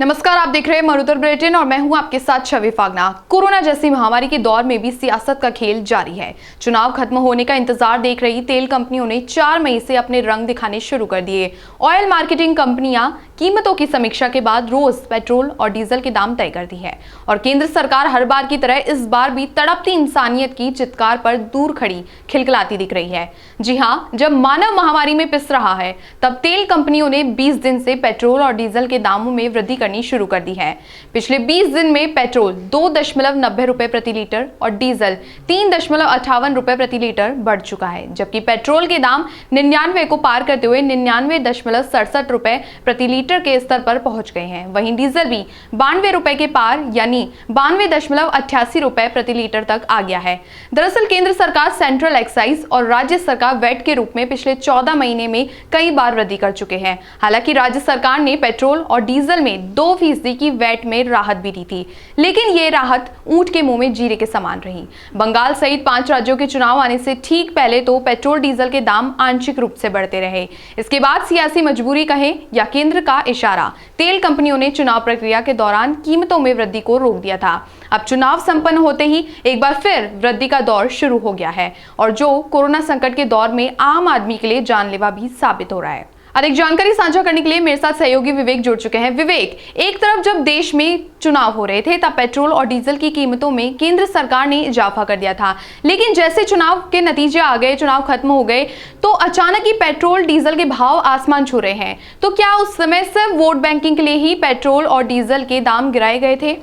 नमस्कार, आप देख रहे हैं मरुधर बुलेटिन और मैं हूं आपके साथ छवि फागना। कोरोना जैसी महामारी के दौर में भी सियासत का खेल जारी है। चुनाव खत्म होने का इंतजार देख रही तेल कंपनियों ने 4 मई से अपने रंग दिखाने शुरू कर दिए। ऑयल मार्केटिंग कंपनियां कीमतों की समीक्षा के बाद रोज पेट्रोल और डीजल के दाम तय करती है और केंद्र सरकार हर बार की तरह इस बार भी तड़पती इंसानियत की चित्कार पर दूर खड़ी खिलखिलाती दिख रही है। जी हाँ, जब मानव महामारी में पिस रहा है तब तेल कंपनियों ने 20 दिन से पेट्रोल और डीजल के दामों में वृद्धि करनी शुरू कर दी है। पिछले 20 दिन में पेट्रोल 2.90 रुपए प्रति लीटर और डीजल 3.58 रुपए प्रति लीटर बढ़ चुका है, जबकि पेट्रोल के दाम 99 को पार करते हुए 99.67 रुपए प्रति लीटर के स्तर पर पहुंच गए हैं। वहीं डीजल भी 92 रुपए के पार यानी 92.88 रुपए प्रति लीटर तक आ गया है। दरअसल केंद्र सरकार सेंट्रल एक्साइज और राज्य सरकार वैट के रूप में पिछले 14 महीने में कई बार वृद्धि कर चुके हैं। हालांकि राज्य सरकार ने पेट्रोल और डीजल में 2% की वैट में राहत भी दी थी, लेकिन ये राहत ऊंट के मुंह में जीरे के समान रही। बंगाल सहित 5 राज्यों के चुनाव आने से ठीक पहले तो पेट्रोल डीजल के दाम आंशिक रूप से बढ़ते रहे। इसके बाद सियासी मजबूरी कहें या केंद्र का इशारा, तेल कंपनियों ने चुनाव प्रक्रिया के दौरान कीमतों में वृद्धि को रोक दिया था। अब चुनाव संपन्न होते ही एक बार फिर वृद्धि का दौर शुरू हो गया है और जो कोरोना संकट के दौर में आम आदमी के लिए जानलेवा भी साबित हो रहा है। अधिक जानकारी साझा करने के लिए मेरे साथ सहयोगी विवेक जुड़ चुके हैं। विवेक, एक तरफ जब देश में चुनाव हो रहे थे तब पेट्रोल और डीजल की कीमतों में केंद्र सरकार ने इजाफा कर दिया था, लेकिन जैसे चुनाव के नतीजे आ गए, चुनाव खत्म हो गए, तो अचानक ही पेट्रोल डीजल के भाव आसमान छू रहे हैं। तो क्या उस समय सिर्फ वोट बैंकिंग के लिए ही पेट्रोल और डीजल के दाम गिराए गए थे?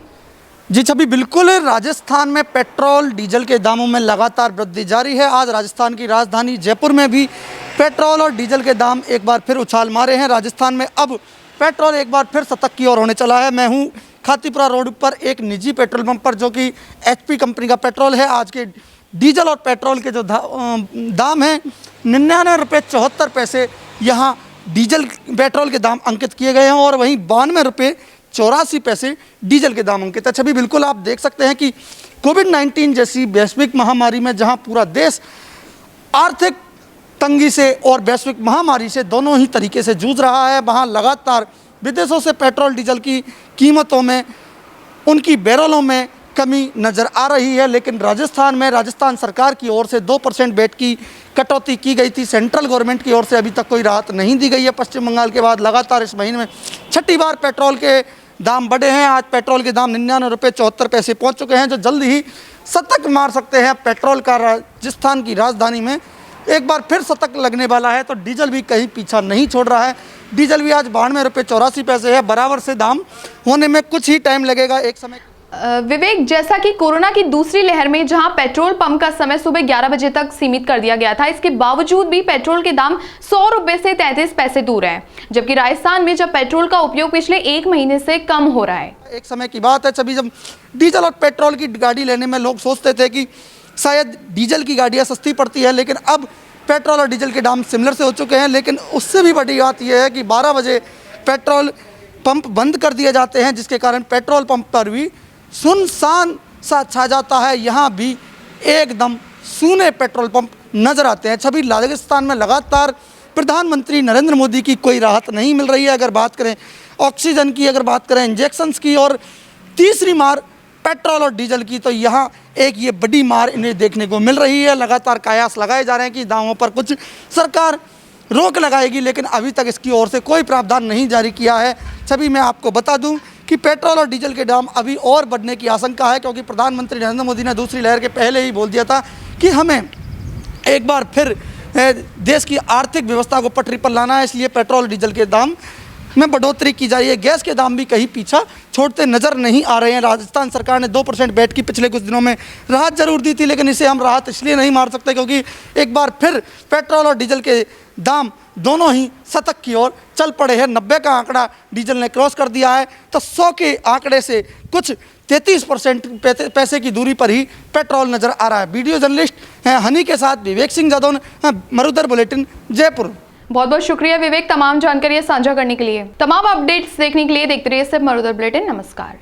जी छवि, बिल्कुल। राजस्थान में पेट्रोल डीजल के दामों में लगातार वृद्धि जारी है। आज राजस्थान की राजधानी जयपुर में भी पेट्रोल और डीजल के दाम एक बार फिर उछाल मारे हैं। राजस्थान में अब पेट्रोल एक बार फिर शतक की ओर होने चला है। मैं हूं खातीपुरा रोड पर एक निजी पेट्रोल पंप पर, जो कि HP कंपनी का पेट्रोल है। आज के डीजल और पेट्रोल के जो दाम हैं 99 रुपये 74 पैसे यहाँ डीजल पेट्रोल के दाम अंकित किए गए हैं और वहीं 92 रुपये 84 पैसे डीजल के दाम अंकित है। छवि, बिल्कुल आप देख सकते हैं कि कोविड-19 जैसी वैश्विक महामारी में जहां पूरा देश आर्थिक तंगी से और वैश्विक महामारी से दोनों ही तरीके से जूझ रहा है, वहां लगातार विदेशों से पेट्रोल डीजल की कीमतों में, उनकी बैरलों में कमी नज़र आ रही है। लेकिन राजस्थान में राजस्थान सरकार की ओर से 2% वैट की कटौती की गई थी। सेंट्रल गवर्नमेंट की ओर से अभी तक कोई राहत नहीं दी गई है। पश्चिम बंगाल के बाद लगातार इस महीने में 6ठी बार पेट्रोल के दाम बढ़े हैं। आज पेट्रोल के दाम 99 रुपये 74 पैसे पहुँच चुके हैं, जो जल्द ही शतक मार सकते हैं। पेट्रोल का राजस्थान की राजधानी में एक बार फिर शतक लगने वाला है, तो डीजल भी कहीं पीछा नहीं छोड़ रहा है। डीजल भी आज 92 रुपये 84 पैसे है। बराबर से दाम होने में कुछ ही टाइम लगेगा। एक समय विवेक, जैसा कि कोरोना की दूसरी लहर में जहां पेट्रोल पंप का समय सुबह 11 बजे तक सीमित कर दिया गया था, इसके बावजूद भी पेट्रोल के दाम 100 रुपए से 33 पैसे दूर है, जबकि राजस्थान में जब पेट्रोल का उपयोग पिछले 1 महीने से कम हो रहा है। एक समय की बात है छवि, जब डीजल और पेट्रोल की गाड़ी लेने में लोग सोचते थे कि शायद डीजल की गाड़ियाँ सस्ती पड़ती है, लेकिन अब पेट्रोल और डीजल के दाम सिमिलर से हो चुके हैं। लेकिन उससे भी बड़ी बात यह है कि 12 बजे पेट्रोल पंप बंद कर दिए जाते हैं, जिसके कारण पेट्रोल पंप पर भी सुनसान सा छा जाता है। यहाँ भी एकदम सूने पेट्रोल पंप नजर आते हैं। छवि, राजस्थान में लगातार प्रधानमंत्री नरेंद्र मोदी की कोई राहत नहीं मिल रही है। अगर बात करें ऑक्सीजन की, अगर बात करें इंजेक्शन्स की, और तीसरी मार पेट्रोल और डीजल की, तो यहाँ एक ये बड़ी मार इन्हें देखने को मिल रही है। लगातार कयास लगाए जा रहे हैं कि दामों पर कुछ सरकार रोक लगाएगी, लेकिन अभी तक इसकी ओर से कोई प्रावधान नहीं जारी किया है। छवि, मैं आपको बता दूं कि पेट्रोल और डीजल के दाम अभी और बढ़ने की आशंका है, क्योंकि प्रधानमंत्री नरेंद्र मोदी ने दूसरी लहर के पहले ही बोल दिया था कि हमें एक बार फिर देश की आर्थिक व्यवस्था को पटरी पर लाना है। इसलिए पेट्रोल डीजल के दाम में बढ़ोतरी की जा रही है। गैस के दाम भी कहीं पीछा छोड़ते नजर नहीं आ रहे हैं। राजस्थान सरकार ने 2% वैट की पिछले कुछ दिनों में राहत जरूर दी थी, लेकिन इसे हम राहत इसलिए नहीं मार सकते क्योंकि एक बार फिर पेट्रोल और डीजल के दाम दोनों ही शतक की ओर चल पड़े हैं। 90 का आंकड़ा डीजल ने क्रॉस कर दिया है, तो 100 के आंकड़े से कुछ 33% पैसे की दूरी पर ही पेट्रोल नजर आ रहा है। वीडियो जर्नलिस्ट हनी के साथ विवेक सिंह जादव, मरुधर बुलेटिन, जयपुर। बहुत बहुत शुक्रिया विवेक, तमाम जानकारियां साझा करने के लिए। तमाम अपडेट्स देखने के लिए देखते रहिए सिर्फ मरुधर बुलेटिन। नमस्कार।